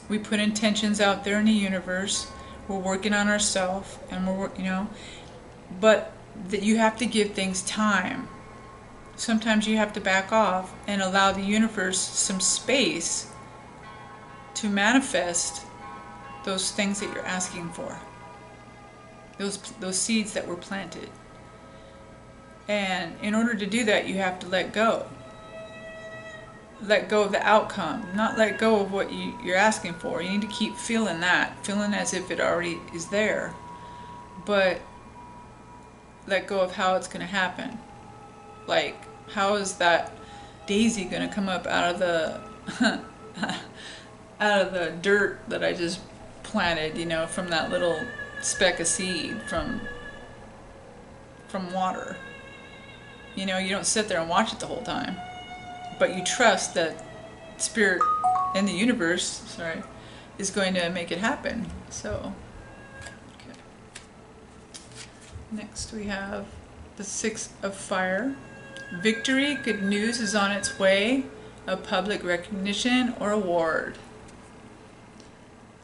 We put intentions out there in the universe. We're working on ourselves and but that you have to give things time. Sometimes you have to back off and allow the universe some space to manifest those things that you're asking for. Those seeds that were planted. And in order to do that, you have to let go. Let go of the outcome, not let go of what you're asking for. You need to keep feeling that, feeling as if it already is there. But let go of how it's going to happen. Like, how is that daisy going to come up out of the out of the dirt that I just planted, you know, from that little speck of seed from water? You know, you don't sit there and watch it the whole time, but you trust that spirit and the universe, sorry, is going to make it happen. So, okay. Next we have the Six of Fire. Victory, good news is on its way, a public recognition or award.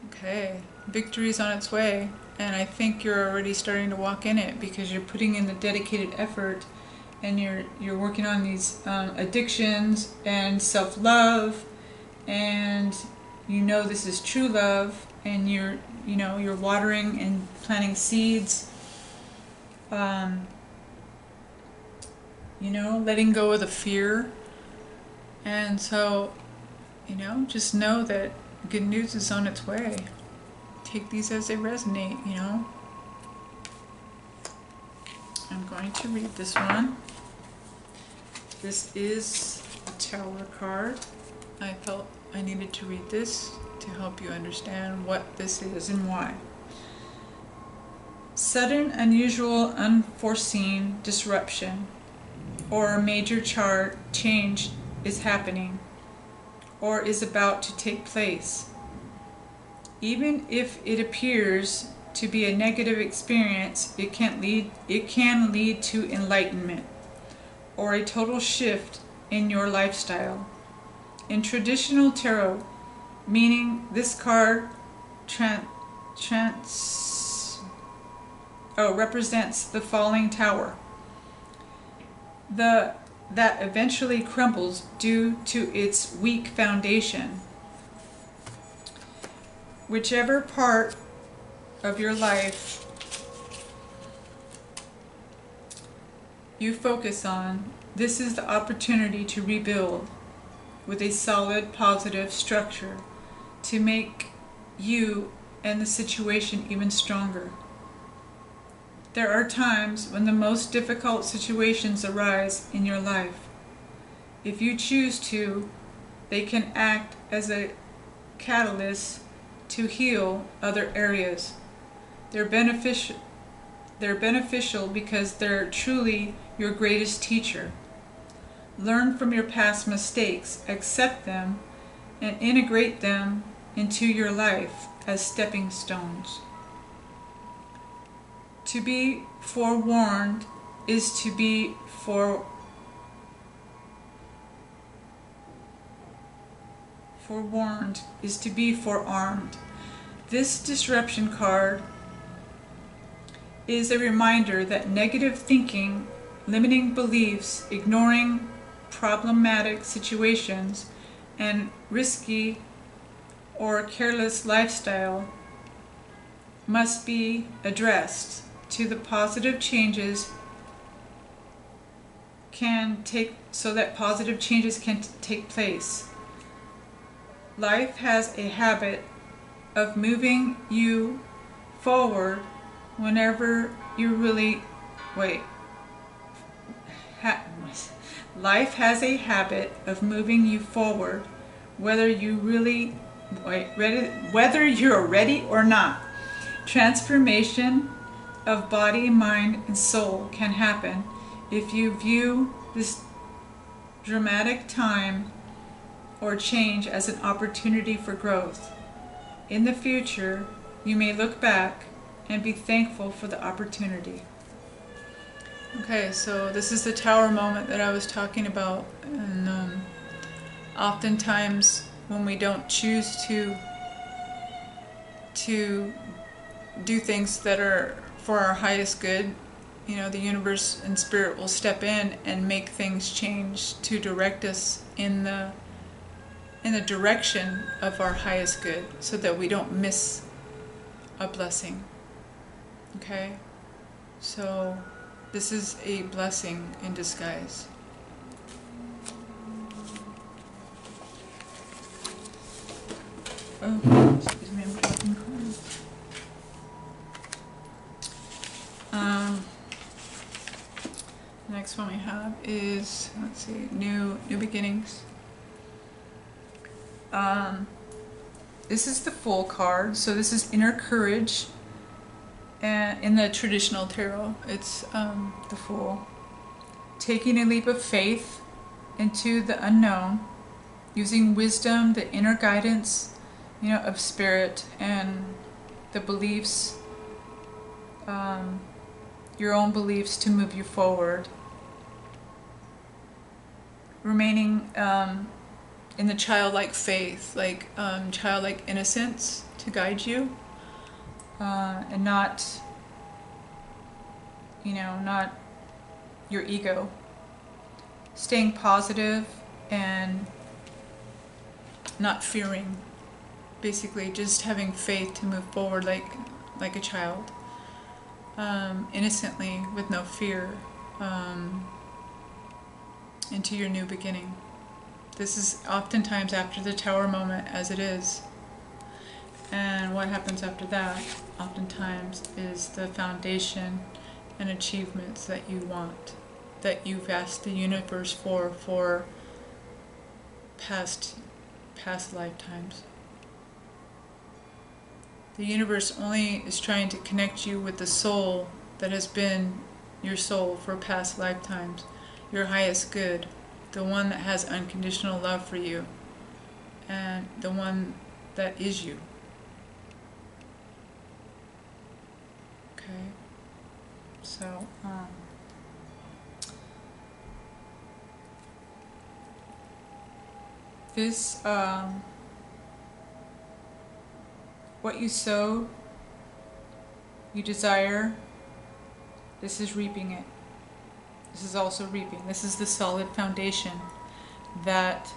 Okay, victory is on its way, and I think you're already starting to walk in it because you're putting in the dedicated effort, and you're working on these addictions and self-love, and you know this is true love, and you're watering and planting seeds. Letting go of the fear. And so, just know that good news is on its way. Take these as they resonate, I'm going to read this one. This is a Tower card. I felt I needed to read this to help you understand what this is and why. Sudden, unusual, unforeseen disruption or a major change is happening or is about to take place. Even if it appears to be a negative experience, it can lead to enlightenment or a total shift in your lifestyle. In traditional tarot, meaning this card represents the falling tower that eventually crumbles due to its weak foundation. Whichever part of your life you focus on, this is the opportunity to rebuild with a solid, positive structure to make you and the situation even stronger. There are times when the most difficult situations arise in your life. If you choose to, they can act as a catalyst to heal other areas. They're beneficial because they're truly your greatest teacher. Learn from your past mistakes, accept them, and integrate them into your life as stepping stones. To be forewarned is to be forearmed. This disruption card is a reminder that negative thinking, limiting beliefs, ignoring problematic situations, and risky or careless lifestyle must be addressed so that positive changes can take place. Life has a habit of moving you forward whenever you really Life has a habit of moving you forward whether you're ready or not. Transformation of body, mind, and soul can happen if you view this dramatic time or change as an opportunity for growth. In the future, you may look back and be thankful for the opportunity. Okay, so this is the tower moment that I was talking about, and oftentimes when we don't choose to do things that are for our highest good, the universe and spirit will step in and make things change to direct us in the direction of our highest good so that we don't miss a blessing. Okay? So this is a blessing in disguise. Oh, excuse me, I'm dropping cards. Next one we have is, let's see, new beginnings. This is the Fool card, so this is inner courage. And in the traditional tarot, it's the Fool. taking a leap of faith into the unknown, using wisdom, the inner guidance, of spirit, and the beliefs, your own beliefs to move you forward. Remaining in the childlike faith, childlike innocence to guide you, and not your ego. Staying positive and not fearing. Basically, just having faith to move forward like a child, innocently, with no fear, into your new beginning. This is oftentimes after the tower moment, as it is. And what happens after that, oftentimes, is the foundation and achievements that you want, that you've asked the universe for past lifetimes. The universe only is trying to connect you with the soul that has been your soul for past lifetimes, your highest good, the one that has unconditional love for you, and the one that is you. Okay, so this what you sow, you desire, this is reaping it. This is also reaping. This is the solid foundation that,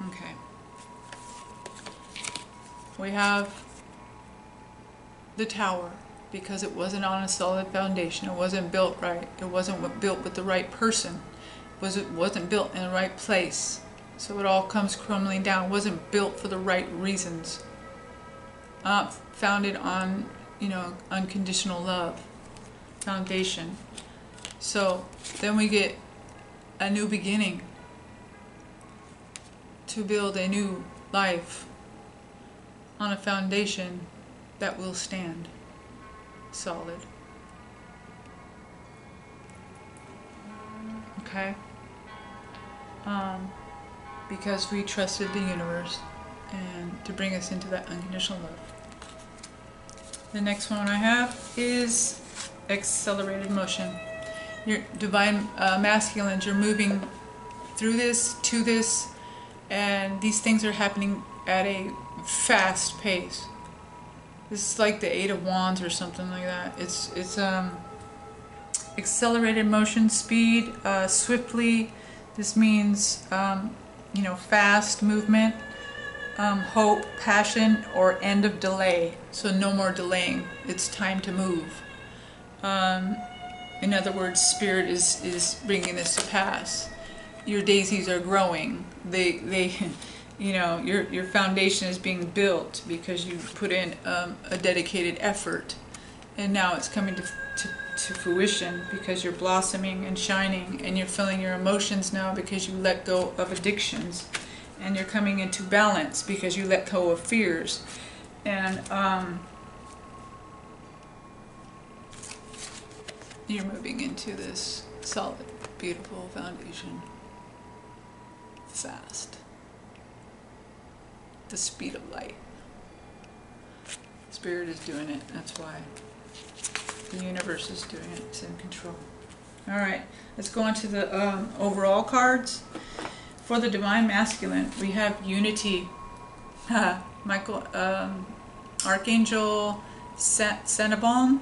okay, we have the tower, because it wasn't on a solid foundation. It wasn't built right. It wasn't built with the right person. It wasn't built in the right place. So it all comes crumbling down. It wasn't built for the right reasons. Founded on, unconditional love foundation. So then we get a new beginning to build a new life on a foundation that will stand solid. Okay? Because we trusted the universe and to bring us into that unconditional love. The next one I have is accelerated motion. Your divine masculines, you're moving through this, to this, and these things are happening at a fast pace. This is like the Eight of Wands or something like that. It's accelerated motion, speed, swiftly. This means fast movement, hope, passion, or end of delay. So no more delaying. It's time to move. In other words, Spirit is bringing this to pass. Your daisies are growing. Your foundation is being built because you put in a dedicated effort, and now it's coming to fruition because you're blossoming and shining, and you're feeling your emotions now because you let go of addictions, and you're coming into balance because you let go of fears, and you're moving into this solid, beautiful foundation fast. The speed of light. Spirit is doing it, that's why. The universe is doing it, it's in control. Alright, let's go on to the overall cards. For the Divine Masculine, we have Unity. Michael, Archangel Sandra,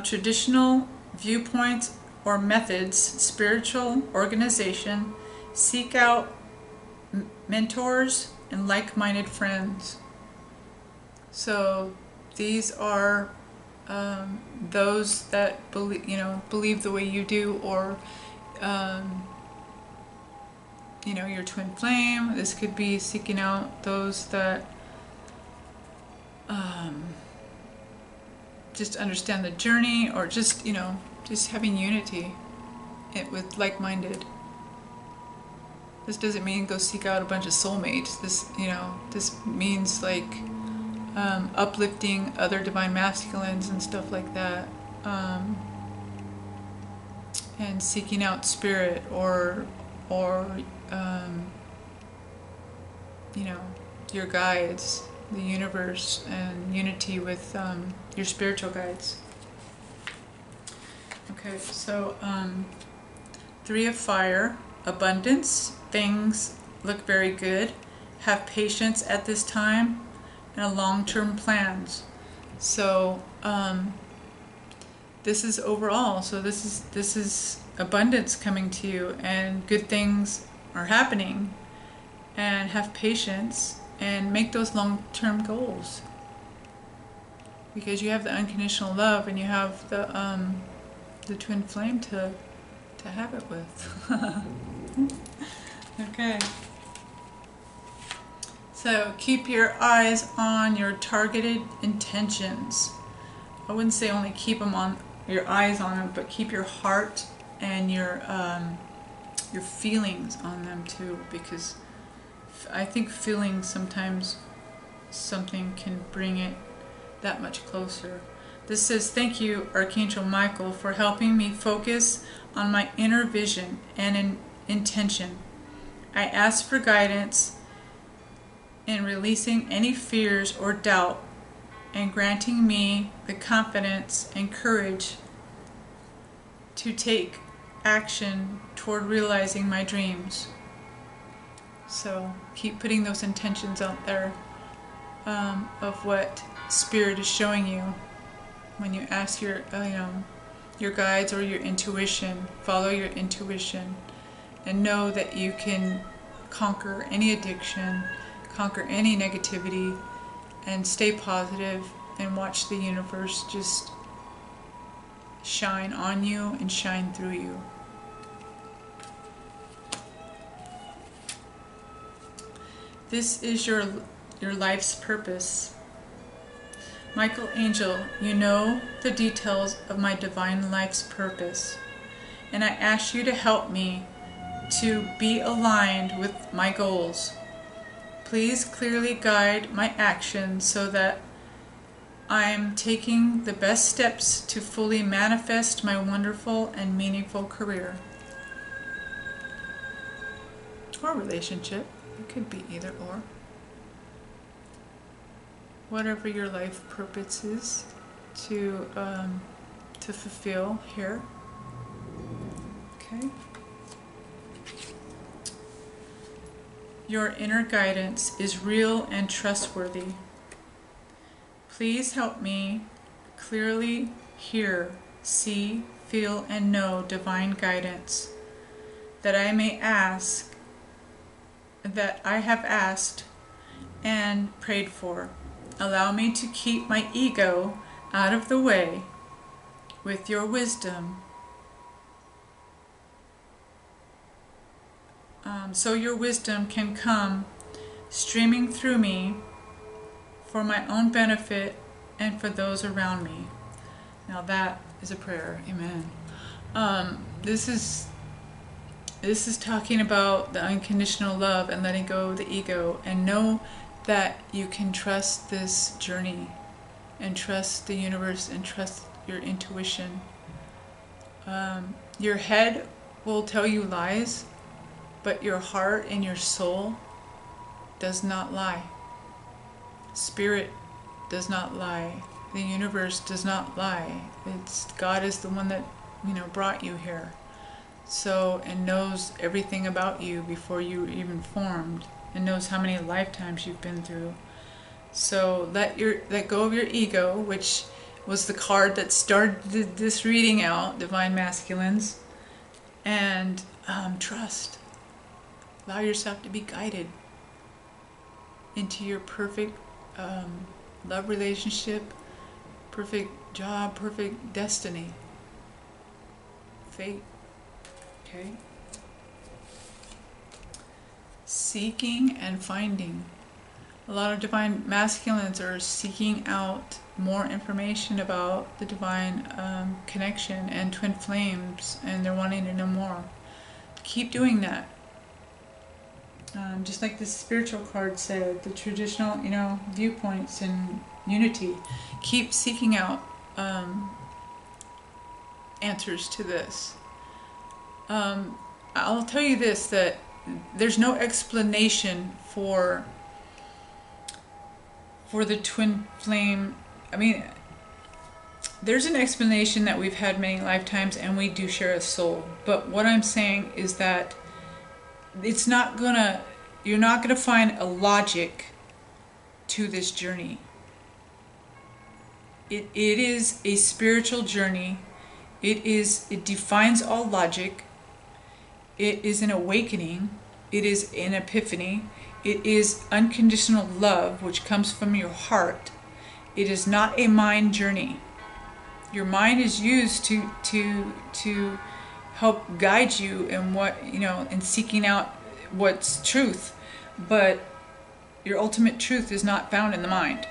traditional viewpoints or methods, spiritual organization, seek out mentors and like-minded friends. So these are those that believe the way you do, or your twin flame. This could be seeking out those that just understand the journey, or just having unity with like-minded. This doesn't mean go seek out a bunch of soulmates. This means uplifting other divine masculines and stuff like that. and seeking out spirit or you know, your guides, the universe, and unity with your spiritual guides. Okay, so 3 of fire, abundance, things look very good, have patience at this time, and long-term plans. So this is overall, so this is abundance coming to you, and good things are happening, and have patience and make those long-term goals, because you have the unconditional love and you have the twin flame to have it with. Okay, so keep your eyes on your targeted intentions. I wouldn't say only keep them on your eyes on them, but keep your heart and your feelings on them too, because I think feeling sometimes something can bring it that much closer. This says, thank you, Archangel Michael, for helping me focus on my inner vision and intention. I ask for guidance in releasing any fears or doubt and granting me the confidence and courage to take action toward realizing my dreams. So keep putting those intentions out there of what Spirit is showing you when you ask your guides or your intuition. Follow your intuition and know that you can conquer any addiction, conquer any negativity, and stay positive and watch the universe just shine on you and shine through you. This is your life's purpose. Michael Angel, you know the details of my divine life's purpose, and I ask you to help me to be aligned with my goals. Please clearly guide my actions so that I am taking the best steps to fully manifest my wonderful and meaningful career or relationship. It could be either or. Whatever your life purpose is to fulfill here. Okay. Your inner guidance is real and trustworthy. Please help me clearly hear, see, feel, and know divine guidance that I may ask, that I have asked and prayed for. Allow me to keep my ego out of the way with your wisdom, so your wisdom can come streaming through me for my own benefit and for those around me. Now that is a prayer. Amen. This is talking about the unconditional love and letting go of the ego, and know that you can trust this journey and trust the universe and trust your intuition. Your head will tell you lies, but your heart and your soul does not lie. Spirit does not lie. The universe does not lie. God is the one that brought you here. So, and knows everything about you before you were even formed, and knows how many lifetimes you've been through. So let go of your ego, which was the card that started this reading out, Divine Masculines, and trust. Allow yourself to be guided into your perfect love relationship, perfect job, perfect destiny, fate. Okay. Seeking and finding. A lot of divine masculines are seeking out more information about the divine connection and twin flames, and they're wanting to know more. Keep doing that. Just like the spiritual card said, the traditional, viewpoints and unity. Keep seeking out answers to this. I'll tell you this, that there's no explanation for the twin flame. I mean, there's an explanation that we've had many lifetimes and we do share a soul. But what I'm saying is that it's not gonna, you're not gonna find a logic to this journey. It is a spiritual journey. It defies all logic. It is an awakening. It is an epiphany. It is unconditional love, which comes from your heart. It is not a mind journey. Your mind is used to help guide you in what, in seeking out what's truth. But your ultimate truth is not found in the mind.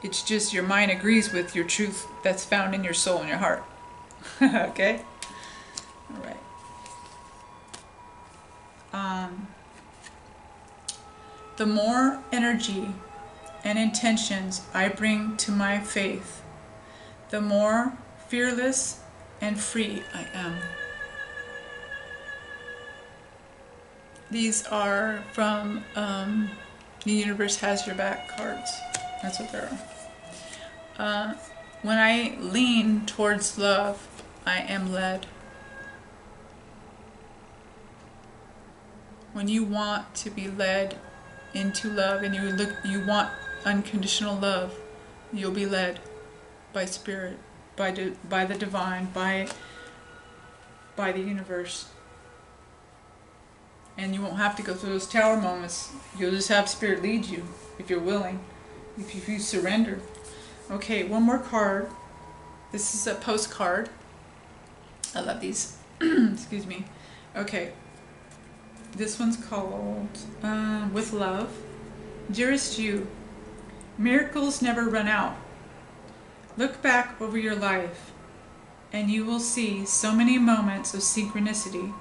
It's just your mind agrees with your truth that's found in your soul and your heart. Okay? All right. The more energy and intentions I bring to my faith, the more fearless and free I am. These are from The Universe Has Your Back cards. That's what they are. When I lean towards love, I am led. When you want to be led into love and you want unconditional love, you'll be led by spirit, by the divine, by the universe. And you won't have to go through those tower moments. You'll just have spirit lead you if you're willing, if you surrender. Okay, one more card. This is a postcard. I love these. Excuse me. Okay. This one's called With Love. Dearest you, miracles never run out. Look back over your life and you will see so many moments of synchronicity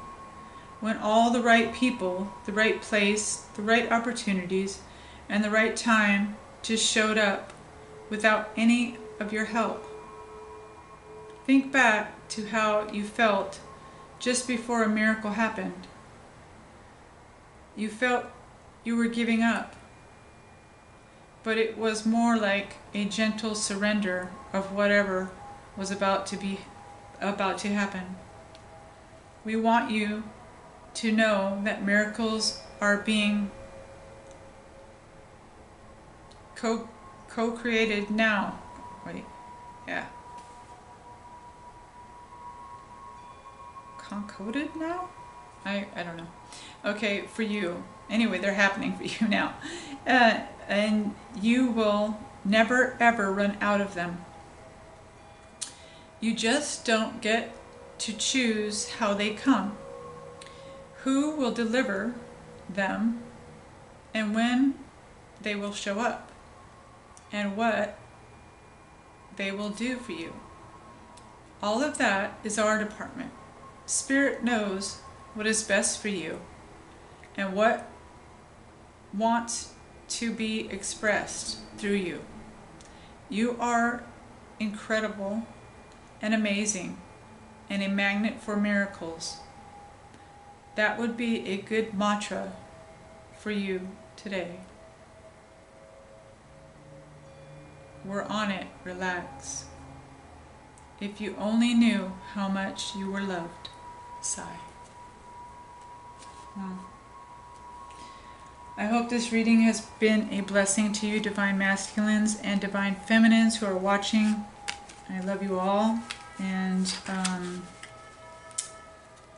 when all the right people, the right place, the right opportunities, and the right time just showed up without any of your help. Think back to how you felt just before a miracle happened. You felt you were giving up, but it was more like a gentle surrender of whatever was about to happen. We want you to know that miracles are being co-created now. Wait, yeah. Concoded now? I don't know. Okay, for you. Anyway, they're happening for you now. And you will never ever run out of them. You just don't get to choose how they come, who will deliver them, and when they will show up, and what they will do for you. All of that is our department. Spirit knows what is best for you and what wants to be expressed through you. You are incredible and amazing and a magnet for miracles. That would be a good mantra for you today. We're on it. Relax. If you only knew how much you were loved. Sigh. Wow. I hope this reading has been a blessing to you, Divine Masculines and Divine Feminines who are watching. I love you all, and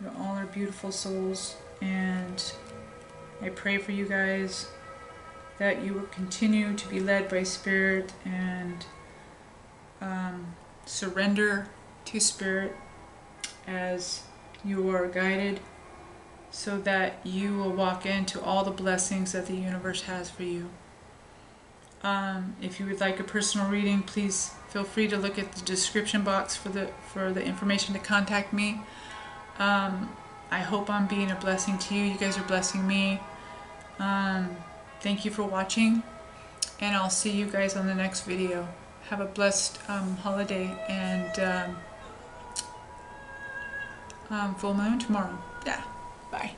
you all are beautiful souls, and I pray for you guys that you will continue to be led by Spirit and surrender to Spirit as you are guided, so that you will walk into all the blessings that the universe has for you. If you would like a personal reading, please feel free to look at the description box for the information to contact me. I hope I'm being a blessing to you. You guys are blessing me. Thank you for watching, and I'll see you guys on the next video. Have a blessed holiday, and Full moon tomorrow. Yeah. Bye.